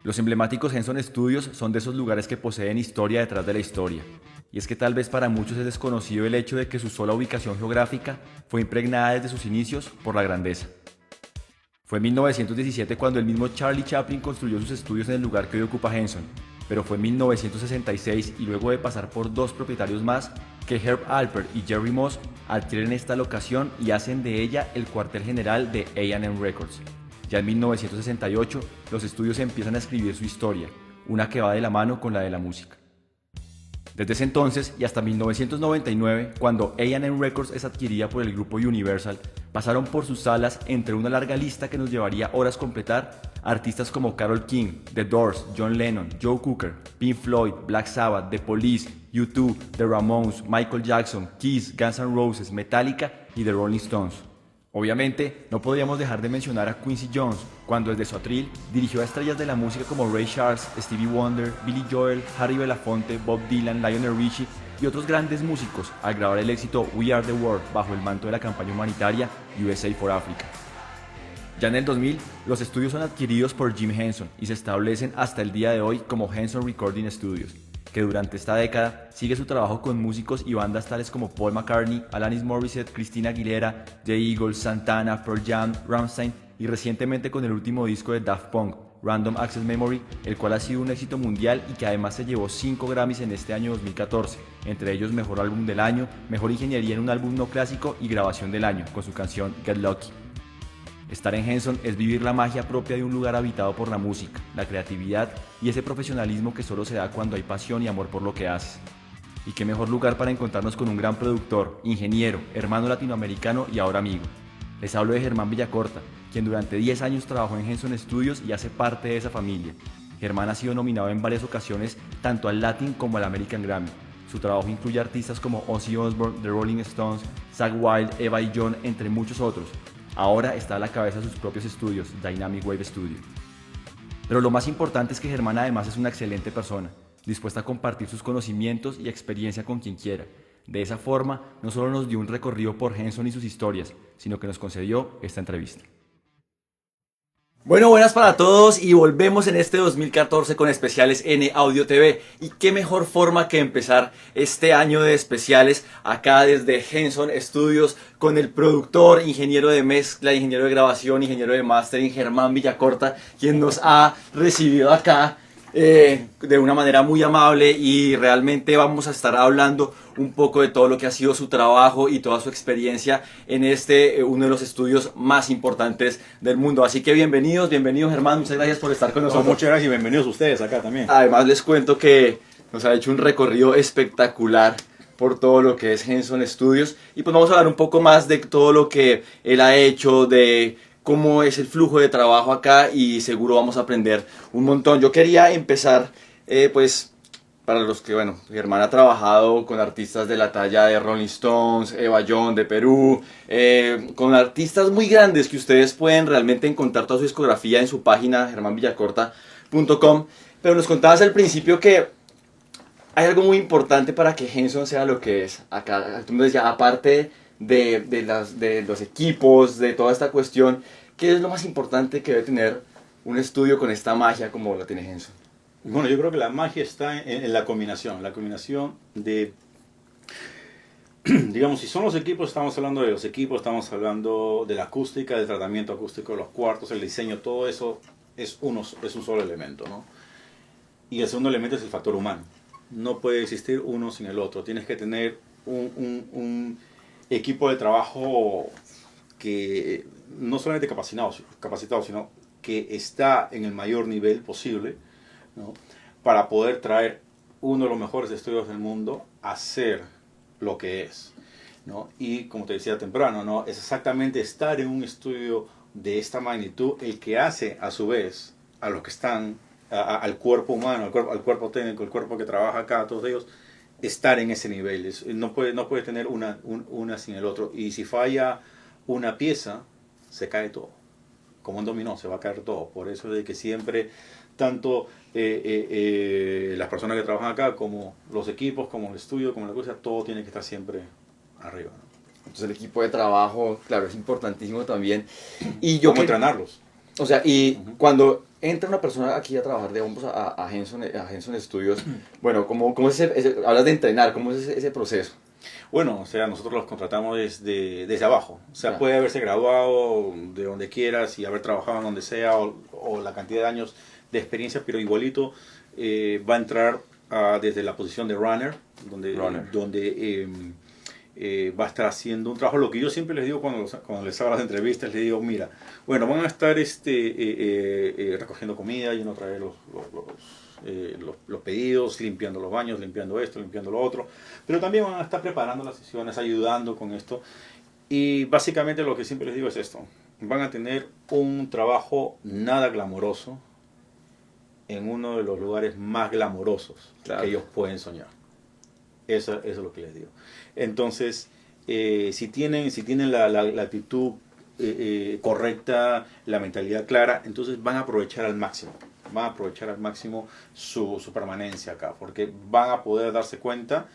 Los emblemáticos Henson Studios son de esos lugares que poseen historia detrás de la historia. Y es que tal vez para muchos es desconocido el hecho de que su sola ubicación geográfica fue impregnada desde sus inicios por la grandeza. Fue en 1917 cuando el mismo Charlie Chaplin construyó sus estudios en el lugar que hoy ocupa Henson, pero fue en 1966 y luego de pasar por dos propietarios más que Herb Alpert y Jerry Moss adquieren esta locación y hacen de ella el cuartel general de A&M Records. Ya en 1968 los estudios empiezan a escribir su historia, una que va de la mano con la de la música. Desde ese entonces y hasta 1999, cuando A&M Records es adquirida por el grupo Universal, pasaron por sus salas, entre una larga lista que nos llevaría horas completar, artistas como Carole King, The Doors, John Lennon, Joe Cocker, Pink Floyd, Black Sabbath, The Police, U2, The Ramones, Michael Jackson, Kiss, Guns N' Roses, Metallica y The Rolling Stones. Obviamente, no podríamos dejar de mencionar a Quincy Jones, cuando desde su atril dirigió a estrellas de la música como Ray Charles, Stevie Wonder, Billy Joel, Harry Belafonte, Bob Dylan, Lionel Richie y otros grandes músicos al grabar el éxito We Are the World bajo el manto de la campaña humanitaria USA for Africa. Ya en el 2000, los estudios son adquiridos por Jim Henson y se establecen hasta el día de hoy como Henson Recording Studios, que durante esta década sigue su trabajo con músicos y bandas tales como Paul McCartney, Alanis Morissette, Christina Aguilera, The Eagles, Santana, Pearl Jam, Rammstein y recientemente con el último disco de Daft Punk, Random Access Memory, el cual ha sido un éxito mundial y que además se llevó 5 Grammys en este año 2014, entre ellos Mejor Álbum del Año, Mejor Ingeniería en un Álbum No Clásico y Grabación del Año, con su canción Get Lucky. Estar en Henson es vivir la magia propia de un lugar habitado por la música, la creatividad y ese profesionalismo que solo se da cuando hay pasión y amor por lo que haces. Y qué mejor lugar para encontrarnos con un gran productor, ingeniero, hermano latinoamericano y ahora amigo. Les hablo de Germán Villacorta, quien durante 10 años trabajó en Henson Studios y hace parte de esa familia. Germán ha sido nominado en varias ocasiones tanto al Latin como al American Grammy. Su trabajo incluye artistas como Ozzy Osbourne, The Rolling Stones, Zakk Wylde, Eva y John, entre muchos otros. Ahora está a la cabeza de sus propios estudios, Dynamic Wave Studio. Pero lo más importante es que Germán además es una excelente persona, dispuesta a compartir sus conocimientos y experiencia con quien quiera. De esa forma, no solo nos dio un recorrido por Henson y sus historias, sino que nos concedió esta entrevista. Bueno, buenas para todos y volvemos en este 2014 con especiales en Audio TV. Y qué mejor forma que empezar este año de especiales acá desde Henson Studios con el productor, ingeniero de mezcla, ingeniero de grabación, ingeniero de mastering, Germán Villacorta, quien nos ha recibido acá de una manera muy amable y realmente vamos a estar hablando un poco de todo lo que ha sido su trabajo y toda su experiencia en uno de los estudios más importantes del mundo. Así que bienvenidos Germán, muchas gracias por estar con nosotros. Muchas gracias y bienvenidos ustedes acá también. Además les cuento que nos ha hecho un recorrido espectacular por todo lo que es Henson Studios y pues vamos a hablar un poco más de todo lo que él ha hecho, de cómo es el flujo de trabajo acá y seguro vamos a aprender un montón. Yo quería empezar, pues, para los que, bueno, Germán ha trabajado con artistas de la talla de Rolling Stones, Eva John de Perú, con artistas muy grandes que ustedes pueden realmente encontrar toda su discografía en su página germanvillacorta.com, pero nos contabas al principio que hay algo muy importante para que Henson sea lo que es acá. Tú me decías, aparte de los equipos, de toda esta cuestión, ¿qué es lo más importante que debe tener un estudio con esta magia como la tiene Henson? Bueno, yo creo que la magia está en la combinación de, digamos, si son los equipos, estamos hablando de los equipos, estamos hablando de la acústica, del tratamiento acústico de los cuartos, el diseño, todo eso es un solo elemento, ¿no? Y el segundo elemento es el factor humano. No puede existir uno sin el otro. Tienes que tener un equipo de trabajo que no solamente capacitado, sino que está en el mayor nivel posible, ¿no? Para poder traer uno de los mejores estudios del mundo a ser lo que es, ¿no? Y como te decía temprano, ¿no? Es exactamente estar en un estudio de esta magnitud el que hace a su vez a los que están, al cuerpo humano, al cuerpo técnico, el cuerpo que trabaja acá, todos ellos, estar en ese nivel. No puede tener una sin el otro. Y si falla una pieza, se cae todo. Como un dominó, se va a caer todo. Por eso es de que siempre, tanto las personas que trabajan acá, como los equipos, como el estudio, como la cosa, todo tiene que estar siempre arriba, ¿no? Entonces el equipo de trabajo, claro, es importantísimo también. ¿Cómo entrenarlos? O sea, y cuando entra una persona aquí a trabajar, digamos, a Henson Studios, bueno, ¿cómo es hablas de entrenar, ¿cómo es ese proceso? Bueno, o sea, nosotros los contratamos desde abajo. O sea, Ya. puede haberse graduado de donde quieras y haber trabajado en donde sea o la cantidad de años de experiencia, pero igualito va a entrar desde la posición de runner, donde va a estar haciendo un trabajo. Lo que yo siempre les digo cuando les hago las entrevistas, les digo, mira, bueno, van a estar recogiendo comida, yendo a traer los pedidos, limpiando los baños, limpiando esto, limpiando lo otro, pero también van a estar preparando las sesiones, ayudando con esto. Y básicamente lo que siempre les digo es esto: van a tener un trabajo nada glamoroso en uno de los lugares más glamorosos Claro. que ellos pueden soñar. Eso es lo que les digo. Entonces, si tienen la actitud correcta, la mentalidad clara, entonces van a aprovechar al máximo. Van a aprovechar al máximo su permanencia acá, porque van a poder darse cuenta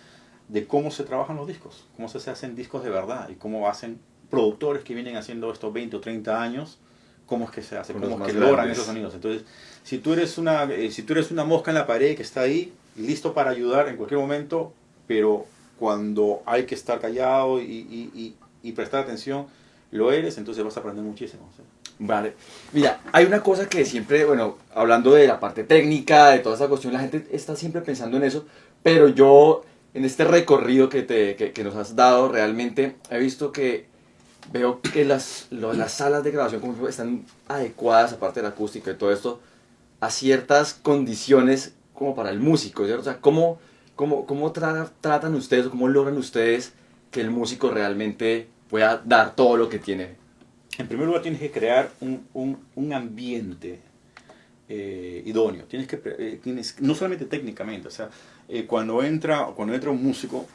de cómo se trabajan los discos, cómo se hacen discos de verdad y cómo hacen productores que vienen haciendo estos 20 o 30 años, cómo es que se hace, cómo es que logran esos sonidos. Entonces, si tú eres una mosca en la pared que está ahí, listo para ayudar en cualquier momento, pero cuando hay que estar callado y prestar atención, lo eres, entonces vas a aprender muchísimo. ¿Sí? Vale. Mira, hay una cosa que siempre, bueno, hablando de la parte técnica, de toda esa cuestión, la gente está siempre pensando en eso, pero yo, en este recorrido que nos has dado, realmente he visto que veo que las salas de grabación como están adecuadas, aparte de la acústica y todo esto, a ciertas condiciones como para el músico, ¿cierto? O sea, ¿cómo tratan ustedes o cómo logran ustedes que el músico realmente pueda dar todo lo que tiene? En primer lugar, tienes que crear un ambiente idóneo. No solamente técnicamente, o sea, cuando entra un músico,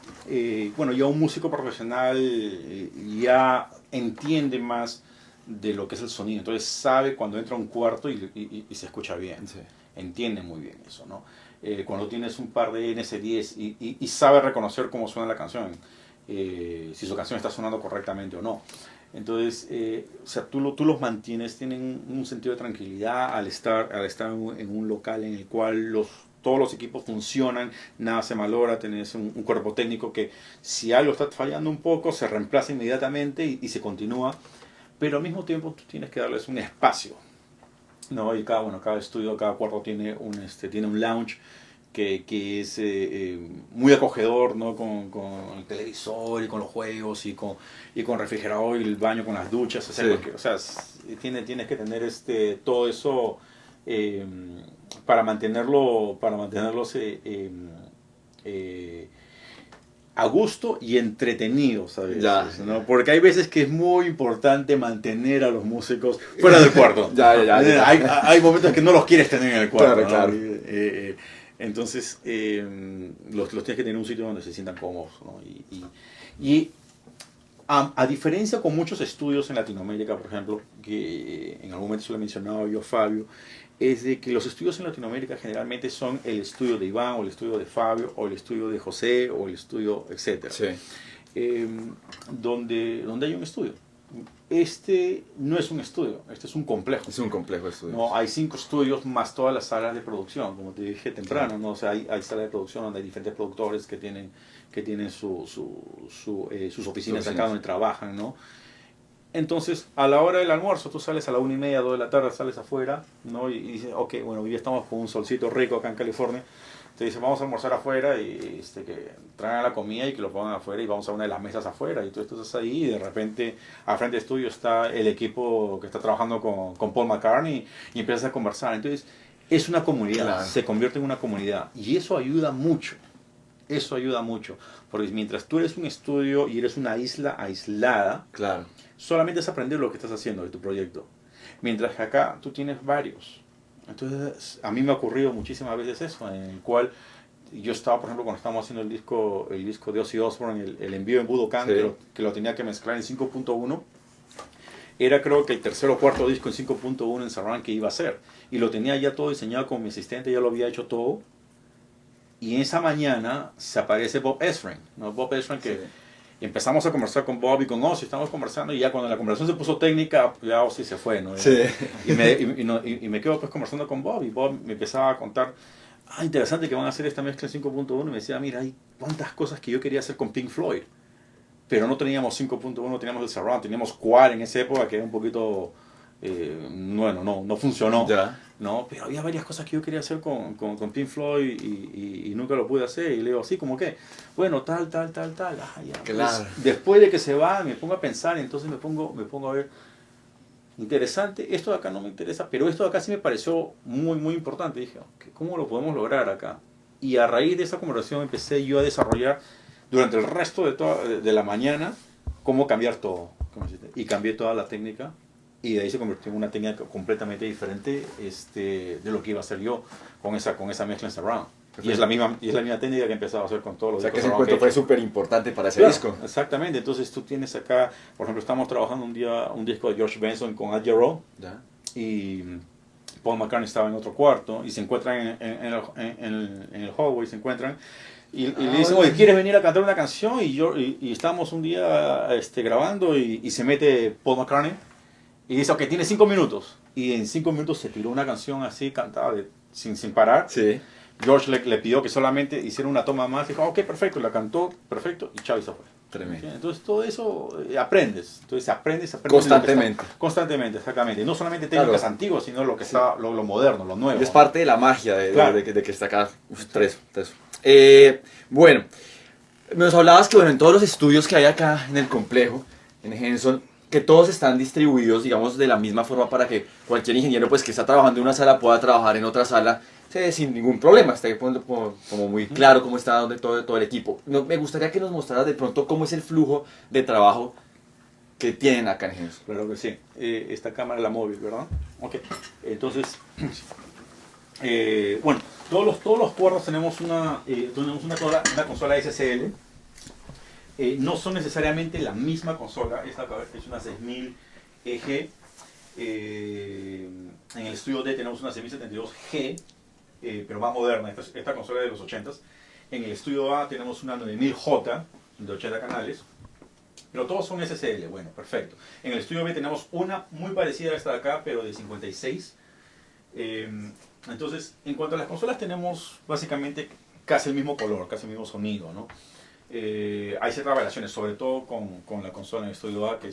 bueno, ya un músico profesional ya entiende más de lo que es el sonido, entonces sabe cuando entra a un cuarto y se escucha bien, Sí. entiende muy bien eso, ¿no? Cuando tienes un par de NS10 y sabe reconocer cómo suena la canción, si su canción está sonando correctamente o no. Entonces, o sea, tú los mantienes, tienen un sentido de tranquilidad al estar en un local en el cual todos los equipos funcionan, nada se malogra, tenés un cuerpo técnico que si algo está fallando un poco, se reemplaza inmediatamente y se continúa, pero al mismo tiempo tú tienes que darles un espacio, ¿no? Y cada estudio, cada cuarto tiene un lounge que es muy acogedor, ¿no? Con el televisor y con los juegos y con refrigerador y el baño con las duchas, o sea, Sí. o sea tienes que tener todo eso eh, para mantenerlos a gusto y entretenido, ¿sabes? Ya. ¿No? Porque hay veces que es muy importante mantener a los músicos fuera del cuarto. Ya. Hay momentos que no los quieres tener en el cuarto. Claro, ¿no? claro. Entonces, los tienes que tener en un sitio donde se sientan cómodos. ¿No? Y a diferencia con muchos estudios en Latinoamérica, por ejemplo, que en algún momento se lo he mencionado yo, Fabio, es de que los estudios en Latinoamérica generalmente son el estudio de Iván, o el estudio de Fabio, o el estudio de José, o el estudio, etc. Sí. Donde hay un estudio. Este no es un estudio, este es un complejo. Es un complejo de estudios. No, hay 5 estudios más todas las salas de producción, como te dije temprano, ¿no? O sea, hay salas de producción donde hay diferentes productores que tienen sus oficinas acá donde trabajan, ¿no? Entonces, a la hora del almuerzo, tú sales a la 1:30, 2 de la tarde, sales afuera, ¿no? Y dices, ok, bueno, hoy estamos con un solcito rico acá en California. Te dicen, vamos a almorzar afuera y que traigan la comida y que lo pongan afuera y vamos a una de las mesas afuera. Y tú estás ahí y de repente, al frente de tuyo está el equipo que está trabajando con Paul McCartney y empiezas a conversar. Entonces, es una comunidad, Claro. se convierte en una comunidad. Y eso ayuda mucho. Eso ayuda mucho. Porque mientras tú eres un estudio y eres una isla aislada, Claro. solamente es aprender lo que estás haciendo de tu proyecto. Mientras que acá tú tienes varios. Entonces, a mí me ha ocurrido muchísimas veces eso, en el cual yo estaba, por ejemplo, cuando estábamos haciendo el disco de Ozzy Osbourne, el envío en Budokan, Sí. que lo tenía que mezclar en 5.1, era creo que el tercer o cuarto disco en 5.1 en Surround que iba a hacer. Y lo tenía ya todo diseñado con mi asistente, ya lo había hecho todo. Y en esa mañana se aparece Bob Ezrin, ¿no? Bob Ezrin que... Sí. Y empezamos a conversar con Bob y con Ozzy, estamos conversando y ya cuando la conversación se puso técnica, ya Ozzy se fue, ¿no? Sí. Y me quedo pues conversando con Bob y Bob me empezaba a contar, interesante que van a hacer esta mezcla en 5.1 y me decía, mira, hay cuántas cosas que yo quería hacer con Pink Floyd, pero no teníamos 5.1, teníamos el surround, teníamos Quad en esa época que era un poquito, bueno, no funcionó. Ya. No, pero había varias cosas que yo quería hacer con Pink Floyd y nunca lo pude hacer. Y le digo, así como que, bueno, tal. Ah, ya. Claro. Pues, después de que se va, me pongo a pensar y entonces me pongo a ver, interesante, esto de acá no me interesa, pero esto de acá sí me pareció muy importante. Dije, okay, ¿cómo lo podemos lograr acá? Y a raíz de esa conversación empecé yo a desarrollar durante el resto de la mañana cómo cambiar todo. Y cambié toda la técnica. Y de ahí se convirtió en una técnica completamente diferente de lo que iba a hacer yo con esa mezcla en surround. Y es la misma técnica que he empezado a hacer con todos los O sea, que discos ese surround encuentro que he fue hecho. súper importante para ese Claro, disco. exactamente. Entonces tú tienes acá, por ejemplo, estamos trabajando un disco de George Benson con Al Jarreau Ya. y Paul McCartney estaba en otro cuarto y se encuentran en el hallway, se encuentran y le dicen, oye, ¿quieres venir a cantar una canción? Y estamos un día grabando y se mete Paul McCartney y dice, ok, tiene 5 minutos. Y en 5 minutos se tiró una canción así, cantada sin parar. Sí. George le pidió que solamente hiciera una toma más. Dijo, ok, perfecto, la cantó, perfecto. Y Chávez se fue. Tremendo. Entonces todo eso aprendes. Entonces aprendes Constantemente. Constantemente, exactamente. Y no solamente técnicas antiguas, sino lo que está, lo moderno, lo nuevo. Y es parte de la magia Claro. de que está acá. Uf, tres. Bueno, nos hablabas que bueno, en todos los estudios que hay acá en el complejo, en Henson, que todos están distribuidos, digamos, de la misma forma para que cualquier ingeniero pues, que está trabajando en una sala pueda trabajar en otra sala sin ningún problema. Está como muy claro cómo está todo el equipo. Me gustaría que nos mostraras de pronto cómo es el flujo de trabajo que tienen acá en Henson. Claro que sí. Esta cámara es la móvil, ¿verdad? Ok. Entonces, bueno, todos los cuerdos tenemos una consola SSL. No son necesariamente la misma consola. Esta es una 6000 EG. En el estudio D tenemos una 6072G, pero más moderna. Esta consola es de los 80s. En el estudio A tenemos una 9000J de 80 canales. Pero todos son SSL. Bueno, perfecto. En el estudio B tenemos una muy parecida a esta de acá, pero de 56. Entonces, en cuanto a las consolas, tenemos básicamente casi el mismo color, casi el mismo sonido, ¿no? Hay ciertas variaciones, sobre todo con la consola en el estudio A, que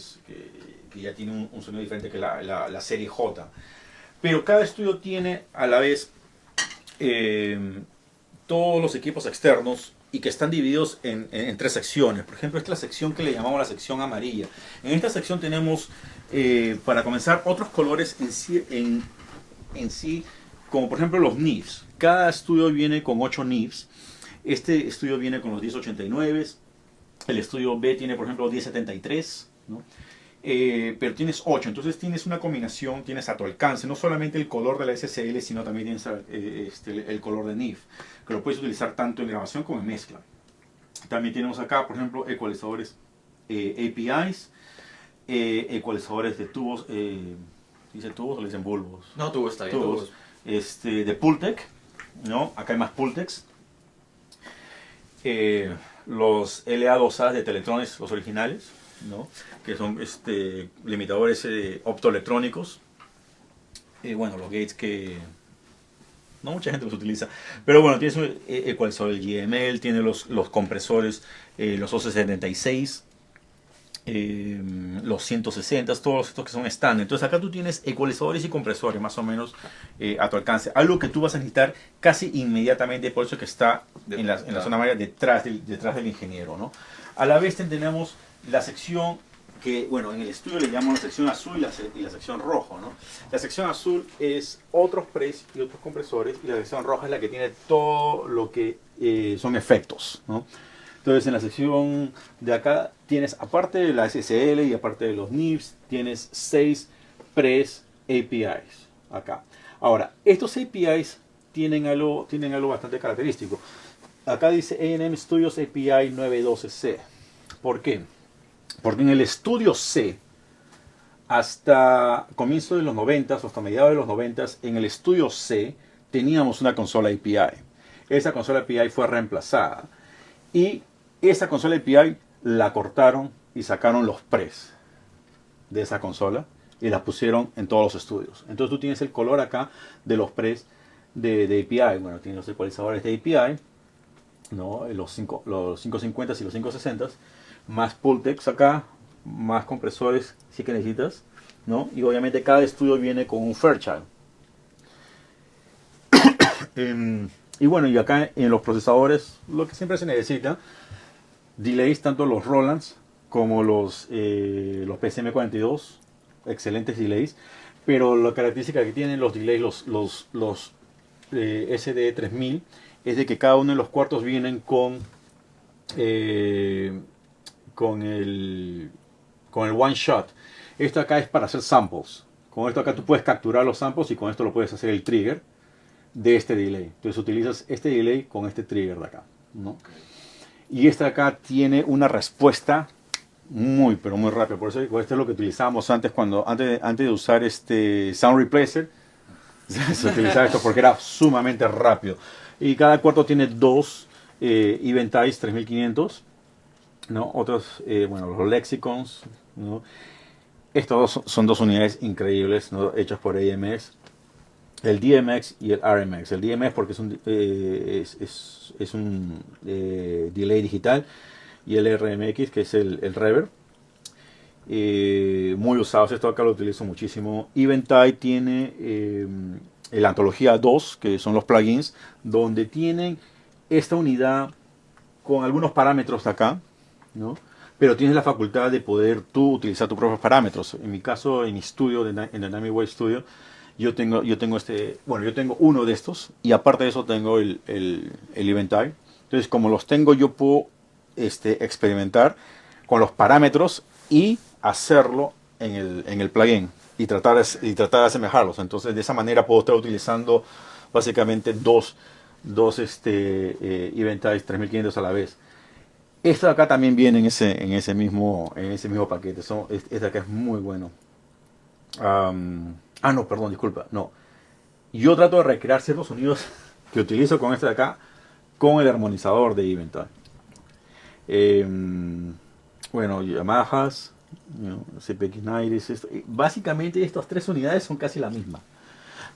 ya tiene un sonido diferente que la serie J. Pero cada estudio tiene a la vez todos los equipos externos y que están divididos en 3 secciones. Por ejemplo, esta es la sección que le llamamos la sección amarilla. En esta sección tenemos, para comenzar, otros colores en sí, como por ejemplo los NIFs. Cada estudio viene con 8 NIFs. Este estudio viene con los 1089, el estudio B tiene por ejemplo 1073, ¿no? Pero tienes 8, entonces tienes una combinación, tienes a tu alcance, no solamente el color de la SSL, sino también tienes el color de NIF, que lo puedes utilizar tanto en grabación como en mezcla. También tenemos acá, por ejemplo, ecualizadores APIs, ecualizadores de tubos, ¿dice tubos o le dicen bulbos? No, tuvo está bien. Tubos, de Pultec, ¿no? Acá hay más Pultecs. Los LA2A de Teletrones, los originales, ¿no? Que son limitadores optoelectrónicos. Bueno, los gates que no mucha gente los utiliza, pero bueno, tienes un ecualizador del GML, tiene los compresores, los OC76, los 160, todos estos que son estándar. Entonces acá tú tienes ecualizadores y compresores más o menos a tu alcance. Algo que tú vas a necesitar casi inmediatamente, por eso que está en la zona amarilla detrás del ingeniero, ¿no? A la vez tenemos la sección que, bueno, en el estudio le llamamos la sección azul y la sección rojo, ¿no? La sección azul es otros press y otros compresores, y la sección roja es la que tiene todo lo que son efectos, ¿no? Entonces en la sección de acá tienes, aparte de la SSL y aparte de los NIFs, tienes 6 press APIs acá. Ahora, estos APIs tienen algo bastante característico. Acá dice A&M Studios API 912C. ¿Por qué? Porque en el estudio C, hasta comienzo de los 90, hasta mediados de los 90, en el estudio C teníamos una consola API. Esa consola API fue reemplazada. Y esa consola API la cortaron y sacaron los pres de esa consola y la pusieron en todos los estudios. Entonces tú tienes el color acá de los pres de API. Bueno, tienes los ecualizadores de API, ¿no? Los 550 y los 560, más Pultex acá, más compresores si que necesitas, ¿no? Y obviamente cada estudio viene con un Fairchild. Y bueno, y acá en los procesadores, lo que siempre se necesita, delays, tanto los Rolands como los PSM42, excelentes delays, pero la característica que tienen los delays, los SD3000, es de que cada uno de los cuartos vienen con el one shot. Esto acá es para hacer samples. Con esto acá tú puedes capturar los samples y con esto lo puedes hacer el trigger de este delay. Entonces utilizas este delay con este trigger de acá, ¿no? Y este acá tiene una respuesta pero muy rápida. Por eso esto es lo que utilizábamos antes, antes de usar este Sound Replacer. Se utilizaba esto porque era sumamente rápido. Y cada cuarto tiene dos Eventize 3500, ¿no? Otros, bueno, los Lexicons, ¿no? Estos dos son dos unidades increíbles, ¿no? Hechas por AMX. El DMX y el RMX. El DMX porque es un delay digital, y el RMX que es el reverb. Muy usados, esto acá lo utilizo muchísimo. Eventide tiene el Antología 2, que son los plugins, donde tienen esta unidad con algunos parámetros de acá, ¿no? Pero tienes la facultad de poder tú utilizar tus propios parámetros. En mi caso, en mi estudio, en Dynamic Wave Studio, yo tengo uno de estos, y aparte de eso tengo el Eventide. Entonces, como los tengo, yo puedo experimentar con los parámetros y hacerlo en el plugin y tratar de asemejarlos. Entonces, de esa manera puedo estar utilizando básicamente dos Eventides 3500 a la vez. Esto de acá también viene en ese mismo paquete. Este de acá es muy bueno. No, perdón, disculpa. No. Yo trato de recrear ciertos sonidos que utilizo con este de acá con el armonizador de Eventide. Bueno, Yamahas, CPX90. Básicamente estas tres unidades son casi la misma.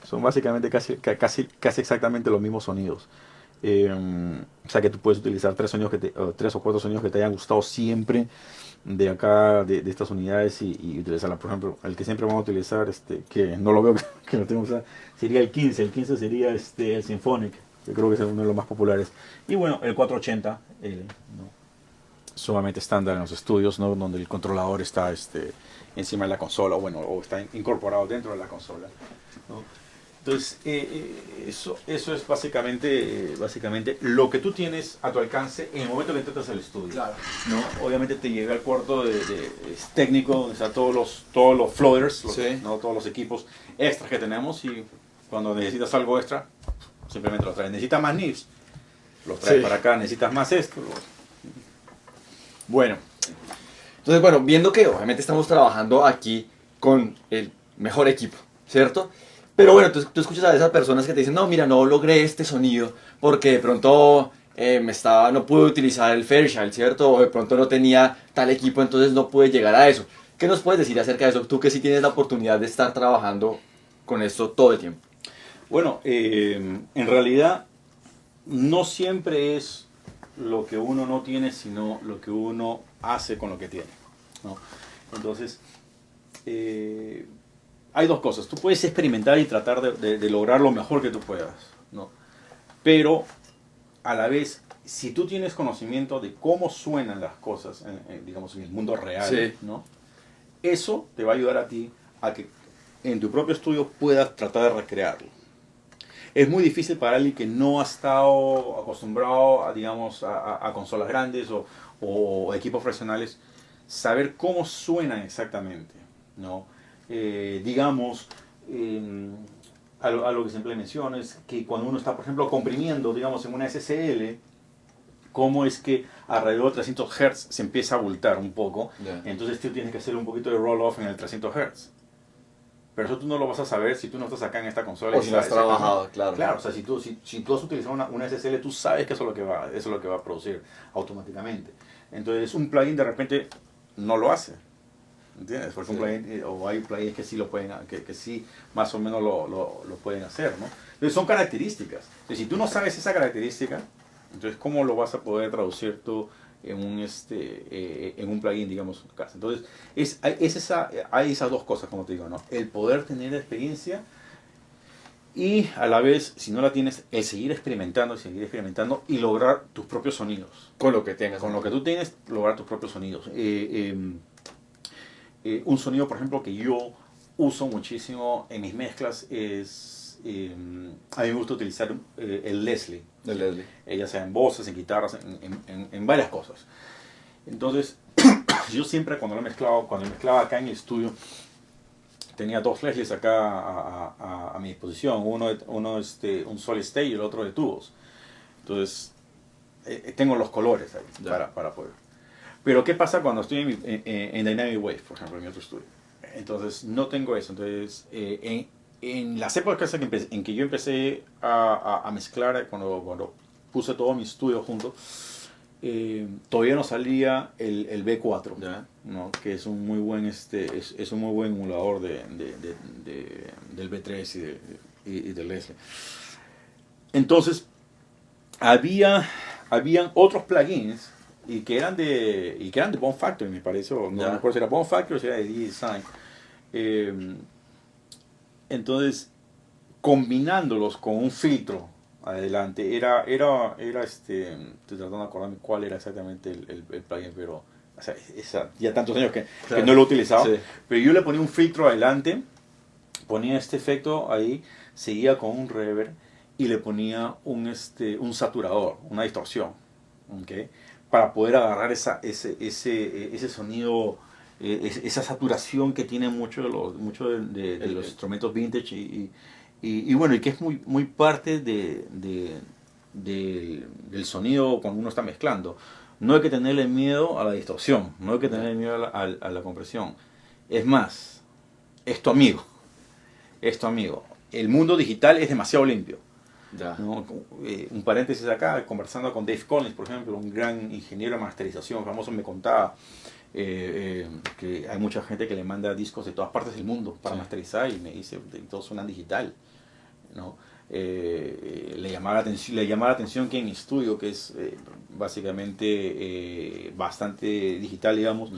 Son básicamente casi exactamente los mismos sonidos. O sea que tú puedes utilizar tres o cuatro sonidos que te hayan gustado siempre de acá, de estas unidades, y utilizarla. Por ejemplo, el que siempre vamos a utilizar, que no lo veo que lo tengo que usar, sería el 15. El 15 sería el Symphonic, que creo que es uno de los más populares. Y bueno, el 480, ¿no? Sumamente estándar en los estudios, ¿no? Donde el controlador está encima de la consola, o está incorporado dentro de la consola, ¿no? Entonces, eso es básicamente lo que tú tienes a tu alcance en el momento que entras al estudio. Claro. ¿No? Obviamente te llega al cuarto es técnico, donde están todos los floaters, Sí. ¿no? Todos los equipos extras que tenemos, y cuando necesitas algo extra, simplemente lo traes. ¿Necesitas más NIFs? Los traes para acá. ¿Necesitas más esto? Bueno, entonces, viendo que obviamente estamos trabajando aquí con el mejor equipo, ¿cierto? Pero bueno, tú escuchas a esas personas que te dicen, no, mira, no logré este sonido porque de pronto no pude utilizar el Fairchild, ¿cierto? O de pronto no tenía tal equipo, entonces no pude llegar a eso. ¿Qué nos puedes decir acerca de eso? Tú que sí tienes la oportunidad de estar trabajando con esto todo el tiempo. Bueno, en realidad no siempre es lo que uno no tiene, sino lo que uno hace con lo que tiene, ¿no? Entonces, hay dos cosas. Tú puedes experimentar y tratar de lograr lo mejor que tú puedas, ¿no? Pero a la vez, si tú tienes conocimiento de cómo suenan las cosas, digamos, en el mundo real, Sí. ¿no? Eso te va a ayudar a ti a que en tu propio estudio puedas tratar de recrearlo. Es muy difícil para alguien que no ha estado acostumbrado a consolas grandes o equipos profesionales saber cómo suenan exactamente, ¿no? A lo que siempre menciono es que cuando uno está, por ejemplo, comprimiendo, digamos, en una SSL, cómo es que alrededor de 300 Hz se empieza a abultar un poco. Yeah. Entonces tú tienes que hacer un poquito de roll-off en el 300 Hz. Pero eso tú no lo vas a saber si tú no estás acá en esta consola. O si no has trabajado, claro. Claro, o sea, si tú has utilizado una SSL, tú sabes que eso es lo que va a producir automáticamente. Entonces un plugin de repente no lo hace. ¿Entiendes? Porque Sí. un plugin, o hay plugins que sí lo pueden, que sí más o menos lo pueden hacer, ¿no? Entonces son características. Entonces, si tú no sabes esa característica, entonces ¿cómo lo vas a poder traducir tú en un plugin, digamos, en tu casa? Entonces hay esas dos cosas, como te digo, ¿no? El poder tener experiencia y a la vez, si no la tienes, el seguir experimentando y lograr tus propios sonidos. Con lo que tengas. Con lo que tú tienes, lograr tus propios sonidos. Un sonido, por ejemplo, que yo uso muchísimo en mis mezclas es... a mí me gusta utilizar el Leslie. De Leslie. Ya sea en voces, en guitarras, en varias cosas. Entonces, yo siempre cuando mezclaba acá en el estudio, tenía dos Leslies acá a mi disposición. Un solid state y el otro de tubos. Entonces, tengo los colores ahí para poder. Pero ¿qué pasa cuando estoy en Dynamic Wave, por ejemplo, en mi otro estudio? Entonces no tengo eso. Entonces en las épocas en que yo empecé a mezclar, cuando puse todo mi estudio junto, todavía no salía el B4, ¿no? Que es un muy buen es un muy buen emulador del B3 y del Leslie. Entonces habían otros plugins y que eran de Bomb Factory, me parece, no me acuerdo si era Bomb Factory o si era de D-Design. Entonces, combinándolos con un filtro adelante, estoy tratando de acordarme cuál era exactamente el plugin, pero o sea, ya tantos años que no lo he utilizado, sí. Pero yo le ponía un filtro adelante, ponía este efecto ahí, seguía con un reverb y le ponía un saturador, una distorsión, ¿okay? Para poder agarrar ese sonido, esa saturación que tiene mucho de los instrumentos vintage y bueno, y que es muy parte del sonido cuando uno está mezclando. No hay que tenerle miedo a la distorsión, no hay que tenerle miedo a la compresión. Es más, es tu amigo. El mundo digital es demasiado limpio. ¿No? Un paréntesis acá, conversando con Dave Collins, por ejemplo, un gran ingeniero de masterización famoso, me contaba que hay mucha gente que le manda discos de todas partes del mundo para masterizar y me dice, todos suenan digital, ¿no? Le llamaba la atención que en mi estudio, que es básicamente bastante digital, digamos,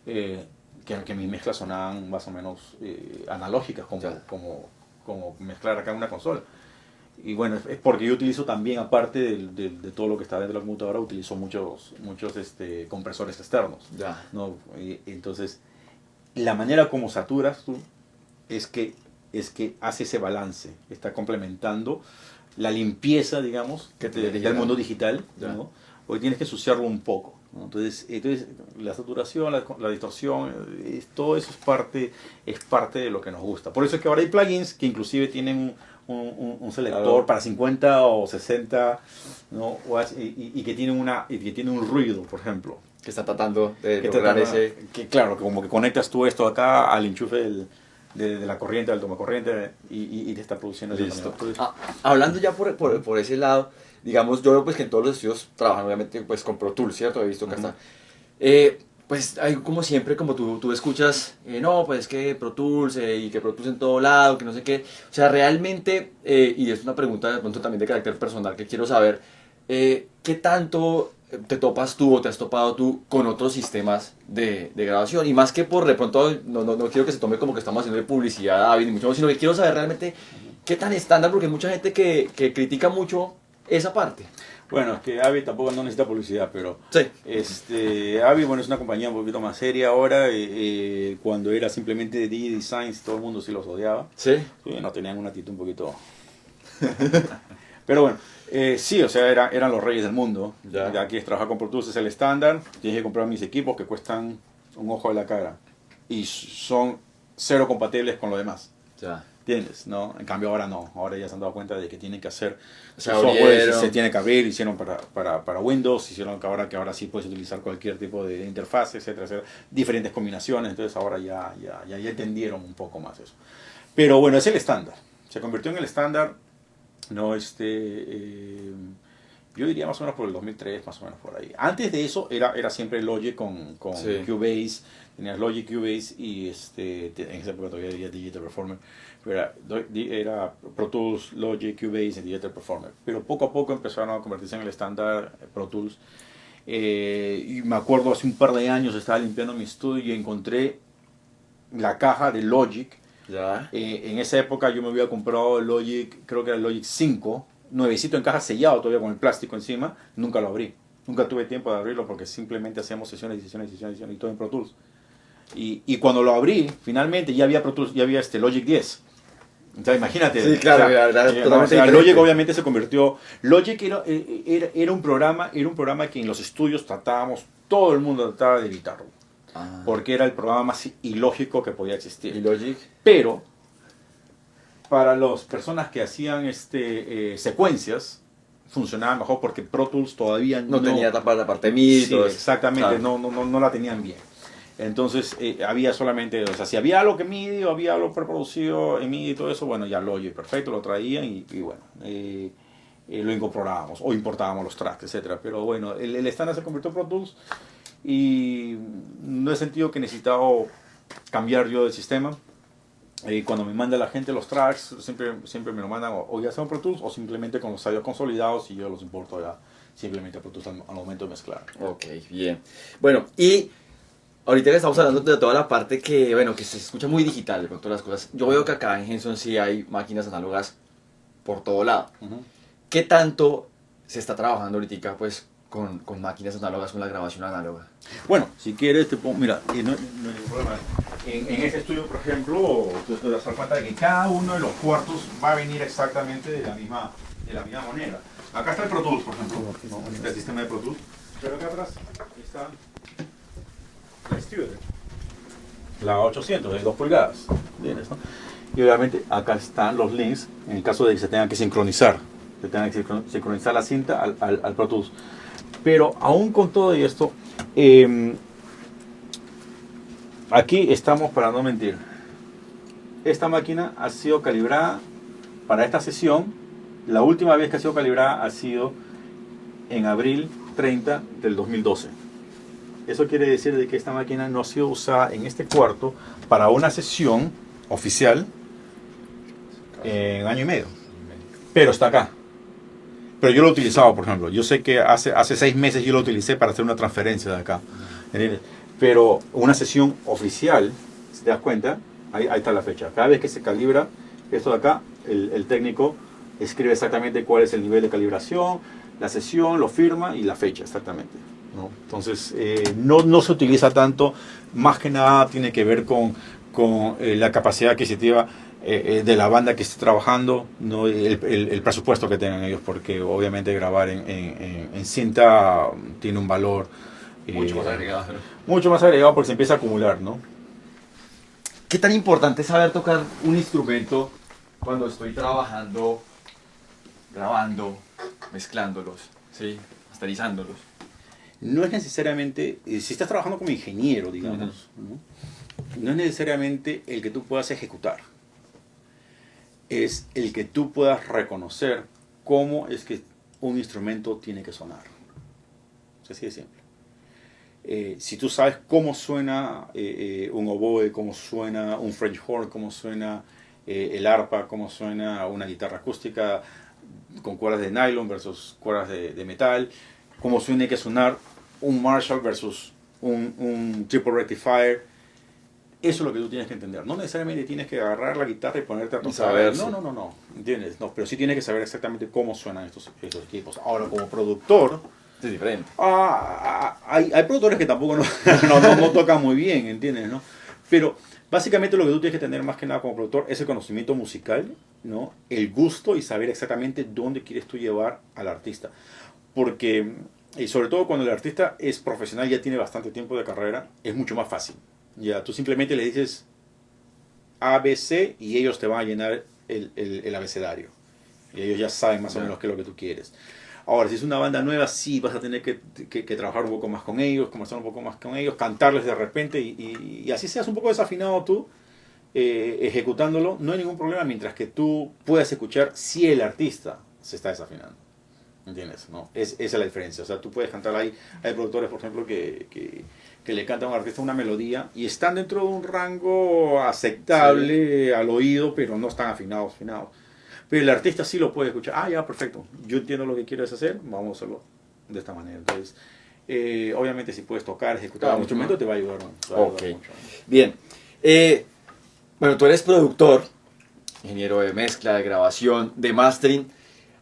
que mis mezclas sonaban más o menos analógicas, como mezclar acá en una consola. Y bueno, es porque yo utilizo también, aparte de todo lo que está dentro de la computadora, utilizo muchos compresores externos, ¿no? Y entonces, la manera como saturas tú es que hace ese balance, está complementando la limpieza, digamos, del mundo digital, ¿no? Hoy tienes que ensuciarlo un poco, ¿no? Entonces la saturación, la distorsión, todo eso es parte de lo que nos gusta. Por eso es que ahora hay plugins que inclusive tienen un selector para 50 o 60, ¿no? y que tiene un ruido, por ejemplo, que está tratando de lograr claro, que como que conectas tú esto acá al enchufe de la corriente, del tomacorriente y te está produciendo ese sonido. Entonces, hablando ya por ese lado, digamos, yo veo pues que en todos los estudios trabajan obviamente pues con Pro Tools, ¿cierto? He visto que está pues hay como siempre, como tú escuchas, no, pues es que Pro Tools y que Pro Tools en todo lado, que no sé qué. O sea, realmente, y es una pregunta de pronto también de carácter personal que quiero saber, ¿qué tanto te topas tú o te has topado tú con otros sistemas de grabación? Y más que por de pronto, no quiero que se tome como que estamos haciendo de publicidad a David, ni mucho más, sino que quiero saber realmente qué tan estándar, porque hay mucha gente que critica mucho esa parte. Bueno, es que Avi tampoco no necesita publicidad, pero sí. Avi, bueno, es una compañía un poquito más seria ahora. Cuando era simplemente D-Designs, todo el mundo sí los odiaba. Sí. No tenían una actitud un poquito... Pero bueno, sí, o sea, eran los reyes del mundo. Ya aquí trabajar con Pro Tools es el estándar. Tienes que comprar mis equipos que cuestan un ojo de la cara. Y son cero compatibles con lo demás. Ya. ¿Entiendes? ¿No? En cambio ahora no, ahora ya se han dado cuenta de que tienen que hacer software, se tiene que abrir, hicieron para Windows, hicieron que ahora sí puedes utilizar cualquier tipo de interfaz, etcétera, diferentes combinaciones, entonces ahora ya entendieron un poco más eso. Pero bueno, es el estándar, se convirtió en el estándar, ¿no? Yo diría más o menos por el 2003, más o menos por ahí. Antes de eso era siempre Logic con Sí. Cubase. Tenías Logic, Cubase y en esa época todavía había Digital Performer. Pero era Pro Tools, Logic, Cubase y Digital Performer. Pero poco a poco empezaron a convertirse en el estándar Pro Tools. Y me acuerdo hace un par de años estaba limpiando mi estudio y encontré la caja de Logic. Ya. En esa época yo me había comprado el Logic, creo que era el Logic 5, nuevecito en caja, sellado todavía con el plástico encima. Nunca lo abrí. Nunca tuve tiempo de abrirlo porque simplemente hacíamos sesiones y todo en Pro Tools. Y cuando lo abrí, finalmente ya había Pro Tools, ya había Logic 10. Entonces imagínate. Sí, claro, Logic obviamente se convirtió. Logic era un programa que en los estudios tratábamos, todo el mundo trataba de evitarlo. Porque era el programa más ilógico que podía existir. ¿Y Logic? Pero para las personas que hacían secuencias funcionaba mejor porque Pro Tools todavía No tenía la parte MIDI. Sí, todo eso. exactamente, Claro. no la tenían bien. Entonces había solamente, o sea, si había algo que MIDI o había algo preproducido en MIDI y todo eso, bueno, ya Logic, perfecto, lo traían y bueno, lo incorporábamos o importábamos los tracks, etcétera. Pero bueno, el estándar se convirtió en Pro Tools y no he sentido que he necesitado cambiar yo del sistema. Cuando me manda la gente los tracks, siempre me lo mandan o ya sea en Pro Tools o simplemente con los audios consolidados y yo los importo ya simplemente a Pro Tools al momento de mezclar. Ok, bien. Bueno, y ahorita que estamos hablando de toda la parte que, bueno, que se escucha muy digital con todas las cosas, yo veo que acá en Henson sí hay máquinas análogas por todo lado. ¿Qué tanto se está trabajando ahorita pues con máquinas análogas, con la grabación análoga? Bueno, si quieres, mira, no hay ningún problema. En este estudio, por ejemplo, tú te das cuenta de que cada uno de los cuartos va a venir exactamente de la misma manera. Acá está el Pro Tools, por ejemplo, ¿no? Este es el sistema de Pro Tools. Pero acá atrás está la Studio, la 800, de 2 pulgadas. ¿Entiendes, no? Y obviamente acá están los links en el caso de que se tengan que sincronizar. Se tengan que sincronizar la cinta al Pro Tools. Pero aún con todo esto, aquí estamos, para no mentir, esta máquina ha sido calibrada para esta sesión. La última vez que ha sido calibrada ha sido en abril 30 del 2012. Eso quiere decir de que esta máquina no ha sido usada en este cuarto para una sesión oficial en año y medio. Pero está acá. Pero yo lo he utilizado, por ejemplo. Yo sé que hace 6 meses yo lo utilicé para hacer una transferencia de acá. ¿Entiendes? Pero una sesión oficial, si te das cuenta, ahí está la fecha. Cada vez que se calibra esto de acá, el técnico escribe exactamente cuál es el nivel de calibración, la sesión, lo firma y la fecha exactamente, ¿no? Entonces, no se utiliza tanto. Más que nada tiene que ver con la capacidad adquisitiva de la banda que esté trabajando, ¿no? El presupuesto que tengan ellos, porque obviamente grabar en cinta tiene un valor Mucho más agregado. mucho más agregado porque se empieza a acumular, ¿no? ¿Qué tan importante es saber tocar un instrumento cuando estoy trabajando, grabando, mezclándolos, ¿sí? Masterizándolos? No es necesariamente, si estás trabajando como ingeniero, digamos, no es necesariamente el que tú puedas ejecutar, es el que tú puedas reconocer cómo es que un instrumento tiene que sonar. Es así de simple. Si tú sabes cómo suena un oboe, cómo suena un French horn, cómo suena el arpa, cómo suena una guitarra acústica con cuerdas de nylon versus cuerdas de metal, cómo tiene que sonar un Marshall versus un triple rectifier. Eso es lo que tú tienes que entender. No necesariamente tienes que agarrar la guitarra y ponerte a tocar. Saber, No. ¿Entiendes? No, pero sí tienes que saber exactamente cómo suenan estos equipos. Ahora, como productor, Es diferente. hay productores que tampoco no tocan muy bien, ¿entiendes? ¿No? Pero básicamente lo que tú tienes que tener más que nada como productor es el conocimiento musical, ¿no? El gusto y saber exactamente dónde quieres tú llevar al artista. Porque, y sobre todo cuando el artista es profesional, ya tiene bastante tiempo de carrera, es mucho más fácil. Ya, tú simplemente le dices A, B, C y ellos te van a llenar el abecedario. Y ellos ya saben más o menos qué es lo que tú quieres. Ahora, si es una banda nueva, sí vas a tener que trabajar un poco más con ellos, conversar un poco más con ellos, cantarles de repente y así seas un poco desafinado tú, ejecutándolo, no hay ningún problema mientras que tú puedas escuchar si el artista se está desafinando. ¿entiendes? ¿No? Esa es la diferencia. O sea, tú puedes cantar ahí, hay productores, por ejemplo, que le cantan a un artista una melodía y están dentro de un rango aceptable al oído, pero no están afinados. Pero el artista sí lo puede escuchar. Ah, ya, perfecto. Yo entiendo lo que quieres hacer, vamos a hacerlo de esta manera. Entonces, obviamente si puedes tocar, ejecutar un instrumento, te va a ayudar, ¿no? Te va a ayudar mucho. Bien. Bueno, tú eres productor, ingeniero de mezcla, de grabación, de mastering.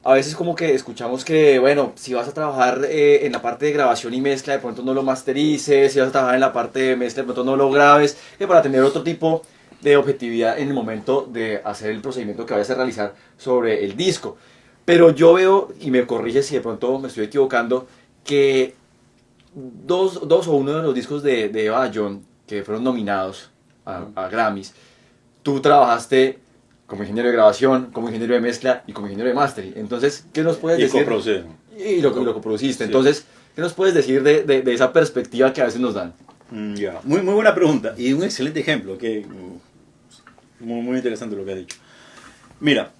A veces como que escuchamos que, bueno, si vas a trabajar en la parte de grabación y mezcla, de pronto no lo masterices, si vas a trabajar en la parte de mezcla, de pronto no lo grabes, que para tener otro tipo de objetividad en el momento de hacer el procedimiento que vayas a realizar sobre el disco. Pero yo veo, y me corriges si de pronto me estoy equivocando, que dos o uno de los discos de Eva John, que fueron nominados a Grammys, tú trabajaste como ingeniero de grabación, como ingeniero de mezcla y como ingeniero de mastering. Entonces, ¿qué nos puedes decir? Y lo coproduciste. Sí. Entonces, ¿qué nos puedes decir de esa perspectiva que a veces nos dan? Ya, muy buena pregunta y un excelente ejemplo, que muy interesante lo que has dicho. Mira,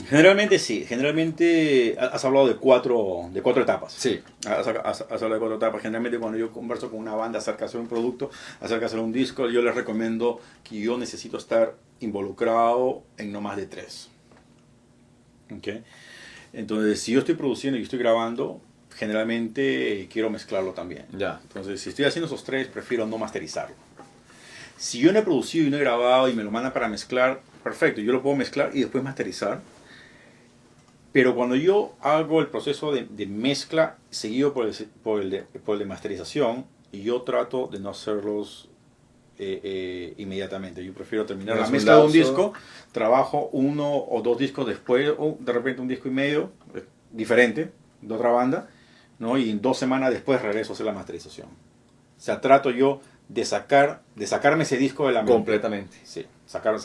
generalmente sí, generalmente has hablado de cuatro etapas. Sí. Has hablado de 4 etapas. Generalmente cuando yo converso con una banda acerca de hacer un producto, acerca de hacer un disco, yo les recomiendo que yo necesito estar involucrado en no más de 3. ¿Okay? Entonces, si yo estoy produciendo y estoy grabando, generalmente quiero mezclarlo también. Ya. Entonces, si estoy haciendo esos 3, prefiero no masterizarlo. Si yo no he producido y no he grabado y me lo mandan para mezclar, perfecto, yo lo puedo mezclar y después masterizar. Pero cuando yo hago el proceso de mezcla seguido por el de masterización, yo trato de no hacerlos inmediatamente. Yo prefiero terminar la mezcla de un disco, trabajo 1 o 2 discos después, o de repente un disco y medio, diferente, de otra banda, ¿no? Y 2 semanas después regreso a hacer la masterización. O sea, trato yo de sacarme ese disco de la mente. Completamente. Sí, sacarme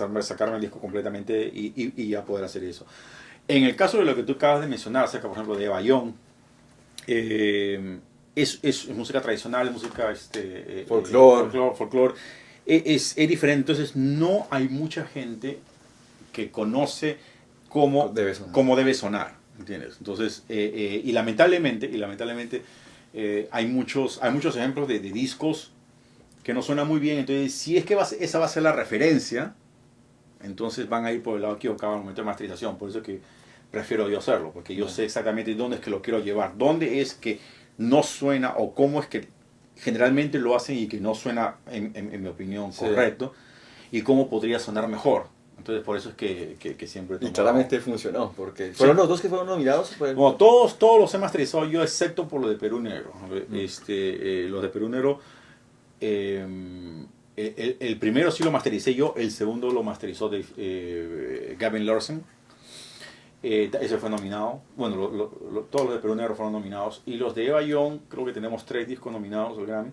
el disco completamente y ya poder hacer eso. En el caso de lo que tú acabas de mencionar, acerca, por ejemplo, de Eva Young, es música tradicional, es música folclore. Es diferente, entonces no hay mucha gente que conoce cómo debe sonar, ¿entiendes? Entonces, y lamentablemente hay muchos ejemplos de discos que no suenan muy bien. Entonces, si es que esa va a ser la referencia, entonces van a ir por el lado equivocado al momento de masterización. Por eso es que prefiero yo hacerlo, porque yo sé exactamente dónde es que lo quiero llevar, dónde es que no suena o cómo es que generalmente lo hacen y que no suena, en mi opinión, correcto, y cómo podría sonar mejor. Entonces, por eso es que siempre... Y claramente funcionó, porque fueron los dos que fueron nominados. Bueno, todos los he masterizado yo, excepto por lo de Perú Negro. Los de Perú Negro, el primero sí lo mastericé yo, el segundo lo masterizó Gavin Larson. Ese fue nominado. Bueno, todos los de Perú Negro fueron nominados. Y los de Eva Young, creo que tenemos 3 discos nominados al Grammy.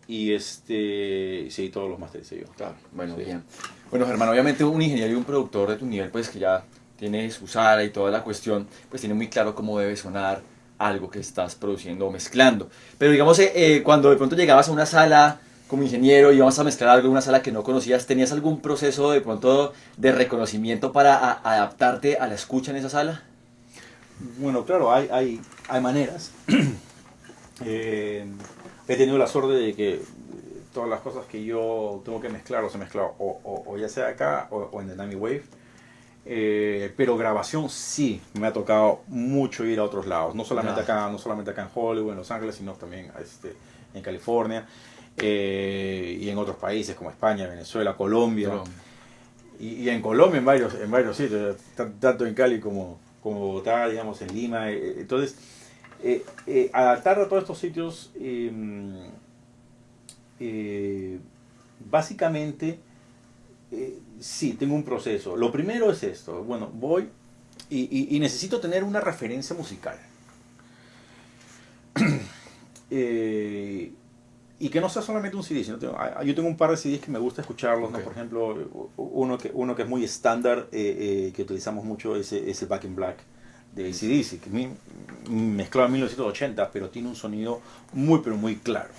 Y sí, todos los mastericé yo. Claro, bueno, sí. Bien. Bueno, Germán, obviamente un ingeniero y un productor de tu nivel, pues que ya tiene su sala y toda la cuestión, pues tiene muy claro cómo debe sonar algo que estás produciendo o mezclando. Pero digamos, cuando de pronto llegabas a una sala como ingeniero y íbamos a mezclar algo en una sala que no conocías, ¿tenías algún proceso de pronto de reconocimiento para adaptarte a la escucha en esa sala? Bueno, claro, hay maneras. He tenido la suerte de que todas las cosas que yo tengo que mezclar los he mezclado o ya sea acá o en Dynamic Wave. Pero grabación sí me ha tocado mucho ir a otros lados, no solamente acá en Hollywood, en Los Ángeles, sino también en California y en otros países como España, Venezuela, Colombia. Y en Colombia en varios sitios, tanto en Cali como Bogotá, digamos, en Lima. Entonces, adaptar a todos estos sitios, básicamente, sí, tengo un proceso. Lo primero es esto. Bueno, voy y necesito tener una referencia musical. Y que no sea solamente un CD, sino yo tengo un par de CDs que me gusta escucharlos, ¿no? Por ejemplo, uno que es muy estándar, que utilizamos mucho, es el Back in Black de AC/DC, que mezclado en 1980, pero tiene un sonido pero muy claro,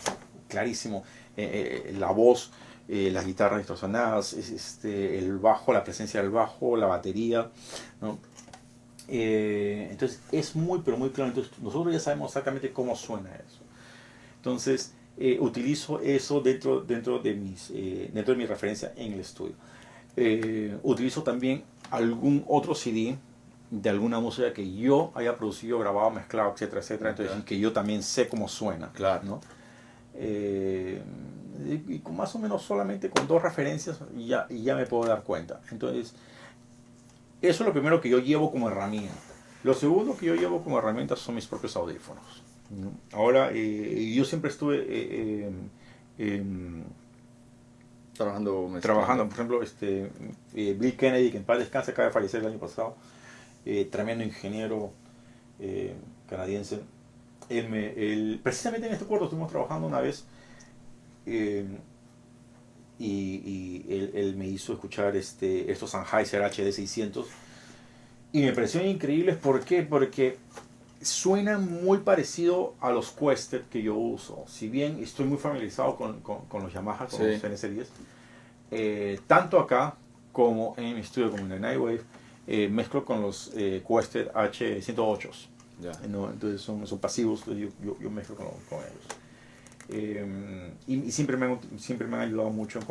clarísimo. La voz, las guitarras distorsionadas, el bajo, la presencia del bajo, la batería, ¿no? Entonces es muy, pero muy claro. Entonces nosotros ya sabemos exactamente cómo suena eso. Entonces utilizo eso dentro de mi referencia en el estudio. Utilizo también algún otro CD de alguna música que yo haya producido, grabado, mezclado, etcétera, etcétera. Entonces que yo también sé cómo suena. Claro. ¿No? Y con más o menos solamente con 2 referencias ya me puedo dar cuenta. Entonces, eso es lo primero que yo llevo como herramienta. Lo segundo que yo llevo como herramienta son mis propios audífonos. Ahora, yo siempre estuve trabajando, por ejemplo, Bill Kennedy, que en paz descanse, acaba de fallecer el año pasado, tremendo ingeniero canadiense. Precisamente en este cuarto estuvimos trabajando una vez y él me hizo escuchar estos Sennheiser HD600 y me parecieron increíbles. ¿Por qué? Porque suenan muy parecido a los Quested que yo uso. Si bien estoy muy familiarizado con los Yamaha, con los NS10, tanto acá como en mi estudio, como en el Nightwave, mezclo con los Quested H108. ¿No? Entonces son pasivos, yo mezclo con ellos. Y siempre me han ayudado mucho en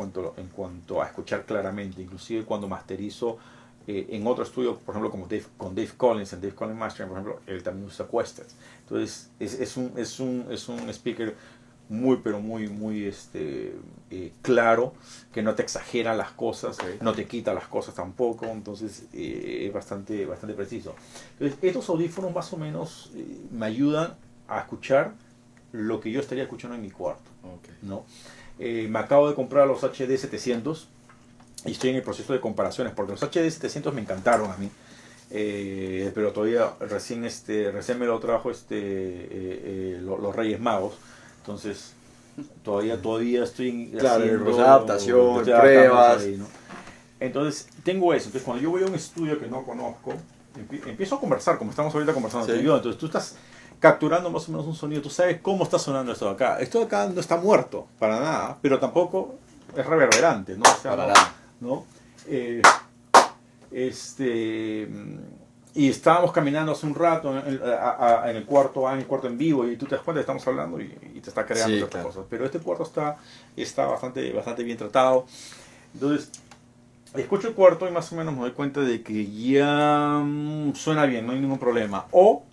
cuanto a escuchar claramente, inclusive cuando masterizo en otro estudio, por ejemplo con Dave Collins, en Dave Collins Mastering, por ejemplo, él también usa Quested. Entonces es un speaker muy, pero muy claro, que no te exagera las cosas, no te quita las cosas tampoco, entonces es bastante preciso. Entonces estos audífonos más o menos me ayudan a escuchar lo que yo estaría escuchando en mi cuarto, ¿no? Me acabo de comprar los HD700 y estoy en el proceso de comparaciones, porque los HD700 me encantaron a mí, pero todavía recién me lo trajo los Reyes Magos. Entonces, todavía estoy haciendo adaptación, pruebas. Ahí, ¿no? Entonces, tengo eso. Entonces, cuando yo voy a un estudio que no conozco, empiezo a conversar, como estamos ahorita conversando tú y yo. Entonces, tú estás capturando más o menos un sonido, tú sabes cómo está sonando esto de acá. Esto de acá no está muerto, para nada, pero tampoco es reverberante, ¿no? O sea, para nada. ¿no? Y estábamos caminando hace un rato en el cuarto en vivo y tú te das cuenta que estamos hablando y te está creando otras cosas. Pero este cuarto está bastante bien tratado. Entonces, escucho el cuarto y más o menos me doy cuenta de que ya suena bien, no hay ningún problema. O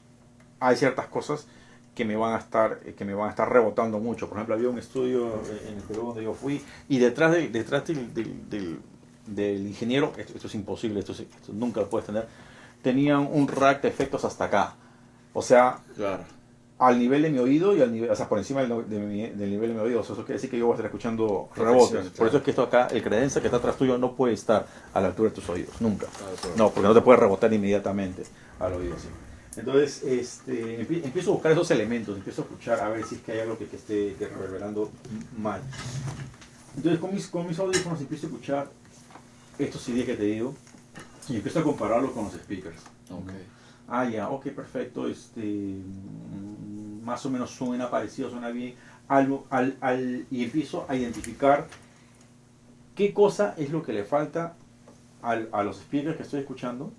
hay ciertas cosas que me van a estar rebotando mucho. Por ejemplo, había un estudio en el Perú donde yo fui y detrás del ingeniero, esto es imposible, esto nunca lo puedes tener, tenían un rack de efectos hasta acá. O sea, al nivel de mi oído y al nivel, o sea, por encima del nivel de mi oído. O sea, eso quiere decir que yo voy a estar escuchando rebotes. Por eso es que esto acá, el credenza que está atrás tuyo no puede estar a la altura de tus oídos, nunca. No, porque no te puede rebotar inmediatamente al oído. ¿Sí? Entonces, empiezo a buscar esos elementos, empiezo a escuchar a ver si es que hay algo que esté reverberando mal. Entonces, con mis audífonos empiezo a escuchar estos CDs que te digo y empiezo a compararlos con los speakers. Ok, perfecto. Más o menos suena parecido, suena bien. Y empiezo a identificar qué cosa es lo que le falta a los speakers que estoy escuchando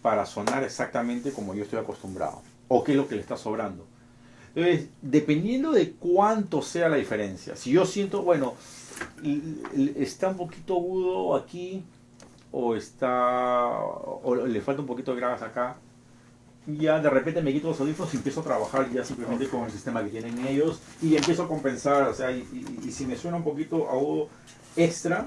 para sonar exactamente como yo estoy acostumbrado, o qué es lo que le está sobrando. Entonces, dependiendo de cuánto sea la diferencia, si yo siento, bueno, está un poquito agudo aquí, o le falta un poquito de graves acá, ya de repente me quito los audífonos y empiezo a trabajar ya simplemente con el sistema que tienen ellos y empiezo a compensar. O sea, y si me suena un poquito agudo extra,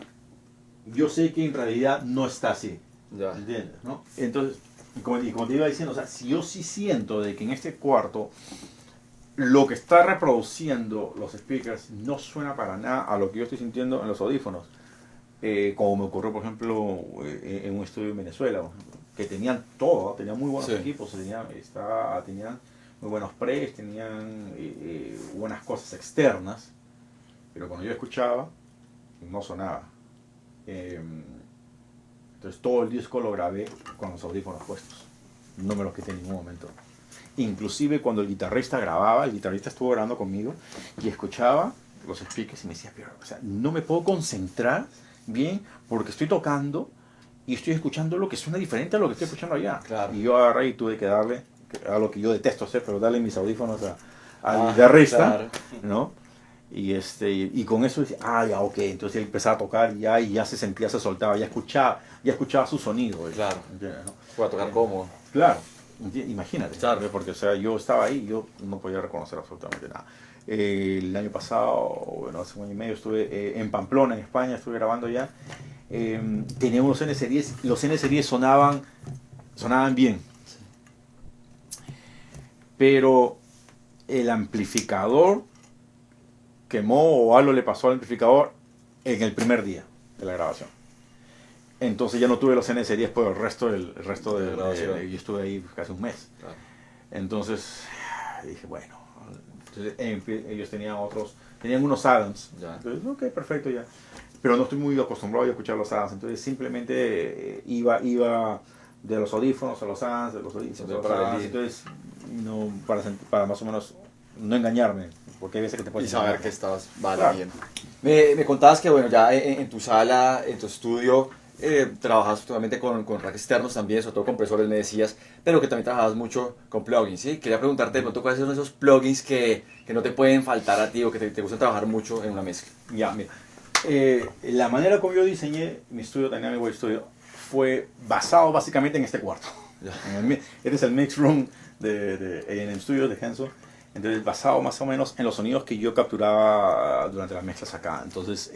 yo sé que en realidad no está así. ¿Entiendes? ¿No? Entonces, como te iba diciendo, o sea, si yo sí siento de que en este cuarto lo que está reproduciendo los speakers no suena para nada a lo que yo estoy sintiendo en los audífonos, como me ocurrió, por ejemplo, en un estudio en Venezuela, que tenían todo, tenían muy buenos equipos, tenían muy buenos pre's, tenían buenas cosas externas, pero cuando yo escuchaba, no sonaba. Entonces todo el disco lo grabé con los audífonos puestos, no me los quité en ningún momento. Inclusive cuando el guitarrista grababa, el guitarrista estuvo grabando conmigo y escuchaba los speakers y me decía, pero, o sea, no me puedo concentrar bien porque estoy tocando y estoy escuchando lo que suena diferente a lo que estoy escuchando allá. Claro. Y yo agarré y tuve que darle, a lo que yo detesto hacer, pero darle mis audífonos al guitarrista, claro. ¿no? Y con eso decía, ya, ok. Entonces él empezaba a tocar y ya se sentía, se soltaba, ya escuchaba su sonido. Claro. ¿Entiendes, no? Para tocar cómodo. Claro, imagínate. Claro. Porque, o sea, yo estaba ahí y yo no podía reconocer absolutamente nada. El año pasado, bueno, hace un año y medio, estuve en Pamplona, en España, estuve grabando ya. Tenía unos N-Series, los N-Series sonaban bien. Pero el amplificador quemó o algo le pasó al amplificador en el primer día de la grabación. Entonces ya no tuve los N-Series por el resto de la grabación. yo estuve ahí casi un mes. Claro. Entonces dije, bueno, entonces, ellos tenían unos Adams. Ya. Entonces, ok, perfecto ya. Pero no estoy muy acostumbrado a escuchar los Adams, entonces simplemente iba de los audífonos a los Adams, de los audífonos a los Adams, entonces no, para más o menos no engañarme, porque hay veces que te puedes Y saber engañar. que estabas Claro. bien. Me contabas que, bueno, ya en tu sala, en tu estudio, trabajas totalmente con racks externos también, sobre todo compresores, me decías, pero que también trabajabas mucho con plugins, ¿sí? Quería preguntarte de pronto cuáles son esos plugins que no te pueden faltar a ti o que te gustan trabajar mucho en una mezcla. Ya, mira. La manera como yo diseñé mi estudio, Dynamic Wave Studio, fue basado básicamente en este cuarto. Ya. Este es el mix room en el estudio de Henson. Entonces, basado más o menos en los sonidos que yo capturaba durante las mezclas acá. Entonces,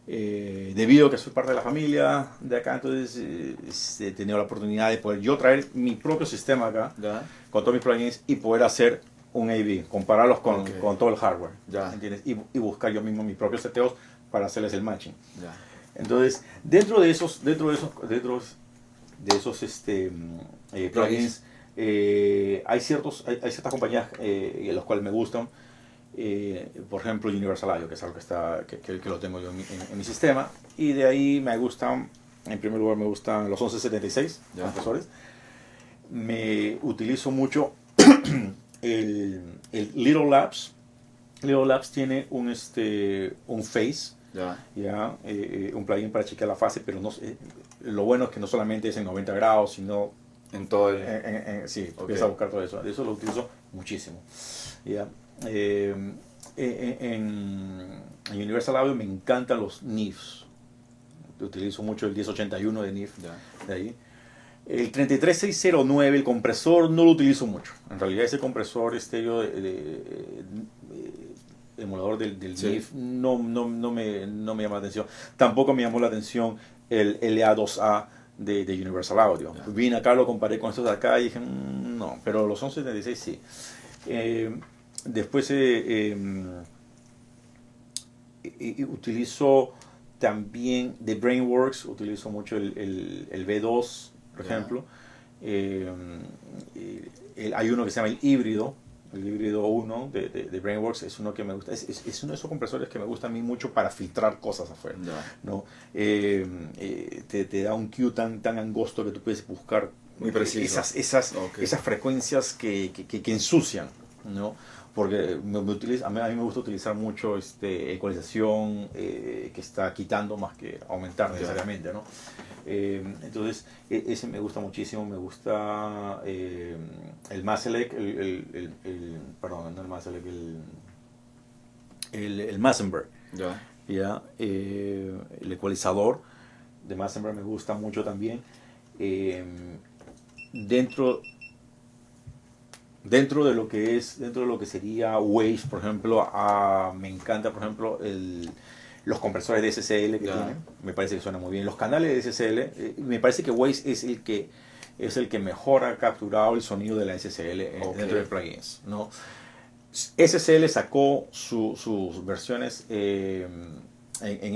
debido a que soy parte de la familia de acá, entonces he tenido la oportunidad de poder yo traer mi propio sistema acá, Ya. con todos mis plugins, y poder hacer un A/B, compararlos con, Ok. con todo el hardware, Ya. ¿entiendes? Y buscar yo mismo mis propios seteos para hacerles el matching. Ya. Entonces, dentro de esos plugins, hay ciertas compañías en las cuales me gustan. Por ejemplo, Universal Audio, que es algo que lo tengo yo en mi sistema. Y de ahí me gustan, en primer lugar me gustan los 1176 Ya. compresores. Me utilizo mucho el Little Labs. Little Labs tiene un phase, Ya. un plugin para chequear la fase, pero no, lo bueno es que no solamente es en 90 grados, sino En todo el... sí, Ok. empieza a buscar todo eso. Eso lo utilizo muchísimo. ¿Ya? En Universal Audio me encantan los NIFs. Utilizo mucho el 1081 de NIF Ya. de ahí. El 33609, el compresor, no lo utilizo mucho. En realidad ese compresor estéreo emulador del Sí. NIF no me llama la atención. Tampoco me llamó la atención el LA2A de Universal Audio. Ya. Vine acá, lo comparé con estos de acá y dije, no, pero los 1176 sí. Después utilizo también de Brainworks, utilizo mucho el B2, por Ya. ejemplo. Hay uno que se llama el híbrido 1 de Brainworks, es uno que me gusta, es uno de esos compresores que me gusta a mí mucho para filtrar cosas afuera, Ya. ¿no? Te da un cue tan angosto que tú puedes buscar Muy preciso. Ok. esas frecuencias que ensucian, ¿no? Porque a mí me gusta utilizar mucho ecualización que está quitando más que aumentar Ya. necesariamente, ¿no? Entonces ese me gusta muchísimo. Me gusta el Maselec, perdón, no el Maselec, el Massenberg, Ya. ¿ya? El ecualizador de Massenberg me gusta mucho también. Dentro de lo que sería Waves, por ejemplo, me encanta, por ejemplo, los compresores de SSL que Ya. tienen. Me parece que suenan muy bien. Los canales de SSL, me parece que Waves es el que mejor ha capturado el sonido de la SSL Ok. dentro de plugins, ¿no? SSL sacó sus versiones en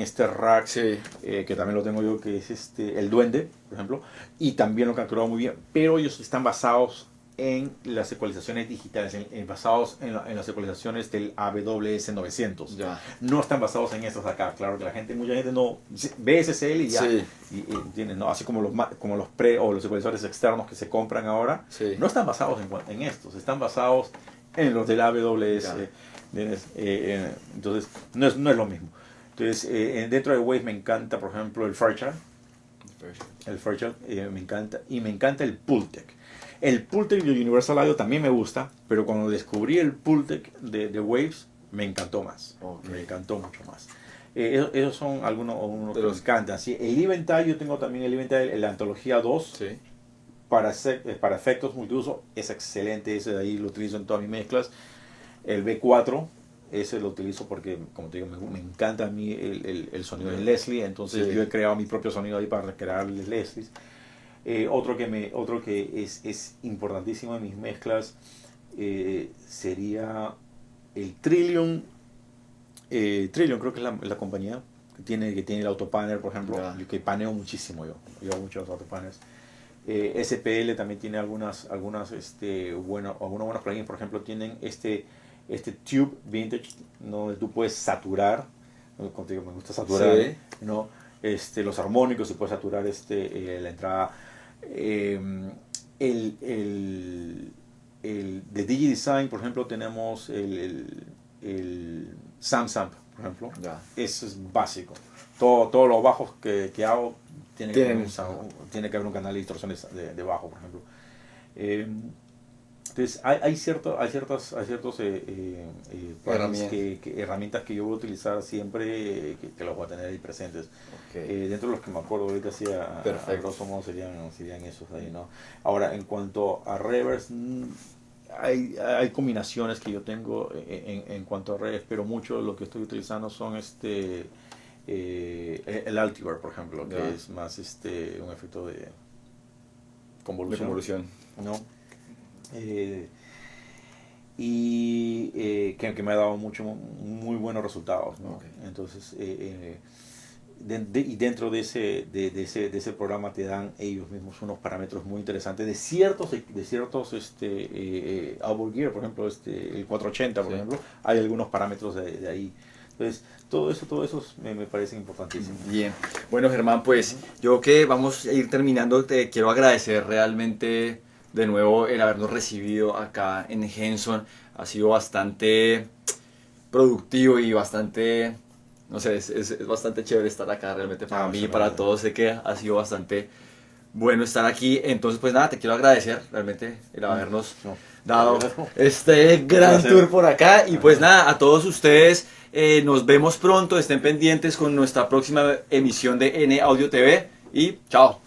este rack, Sí. que también lo tengo yo, que es el Duende, por ejemplo, y también lo han capturado muy bien, pero ellos están basados en las ecualizaciones digitales, basados en las ecualizaciones del AWS 900. Ya. No están basados en estas acá. Claro que mucha gente no ve SSL y ya. Sí. ¿Entiendes? ¿No? Así como los pre o los ecualizadores externos que se compran ahora, Sí. no están basados en estos, están basados en los del AWS. Entonces, no es lo mismo. Entonces, dentro de Waves me encanta, por ejemplo, el Fairchild. El Fairchild me encanta. Y me encanta el Pultec. El Pultec de Universal Audio también me gusta, pero cuando descubrí el Pultec de Waves, me encantó más. Okay. Me encantó mucho más. Esos son algunos que de me encantan. ¿Sí? El Eventide, yo tengo también el Eventide, la antología 2. Sí. Para efectos multiuso es excelente, ese de ahí lo utilizo en todas mis mezclas. El B4, ese lo utilizo porque, como te digo, me encanta a mí el sonido de Leslie, entonces yo he creado mi propio sonido ahí para recrear el Leslie. Otro que es importantísimo en mis mezclas sería el Trillium. Trillium creo que es la compañía que tiene el autopanner, por ejemplo, que paneo muchísimo yo hago muchos autopanners. SPL también tiene algunos buenos plugins, por ejemplo tienen este Tube Vintage, ¿no? Donde tú puedes saturar, ¿no? Contigo me gusta saturar, sí. ¿no? Los armónicos, y puedes saturar la entrada. De DigiDesign, por ejemplo, tenemos el SamSamp, por ejemplo. Eso es básico. Todos los bajos que hago tiene que haber un canal de distorsiones de bajo, por ejemplo. Entonces hay ciertas herramientas que yo voy a utilizar siempre, que las voy a tener ahí presentes. Okay. Dentro de los que me acuerdo ahorita, a grosso modo serían esos ahí, ¿no? Ahora, en cuanto a reverbs, hay combinaciones que yo tengo en cuanto a reverbs, pero mucho de lo que estoy utilizando son el Altivar, por ejemplo, que es más un efecto de convolución, ¿no? Que me ha dado muy buenos resultados, ¿no? Okay. Entonces y dentro de ese programa te dan ellos mismos unos parámetros muy interesantes de ciertos outboard gear, por ejemplo el 480, por ejemplo, hay algunos parámetros de ahí. Entonces, todo eso me parece importantísimo. Bien. Bueno, Germán, pues yo que vamos a ir terminando, te quiero agradecer realmente de nuevo el habernos recibido acá en Henson. Ha sido bastante productivo y bastante, no sé, es bastante chévere estar acá realmente para mí y para todos. Sé que ha sido bastante bueno estar aquí. Entonces, pues nada, te quiero agradecer realmente el habernos dado este gran tour por acá. Y pues nada, a todos ustedes, nos vemos pronto. Estén pendientes con nuestra próxima emisión de N Audio TV. Y chao.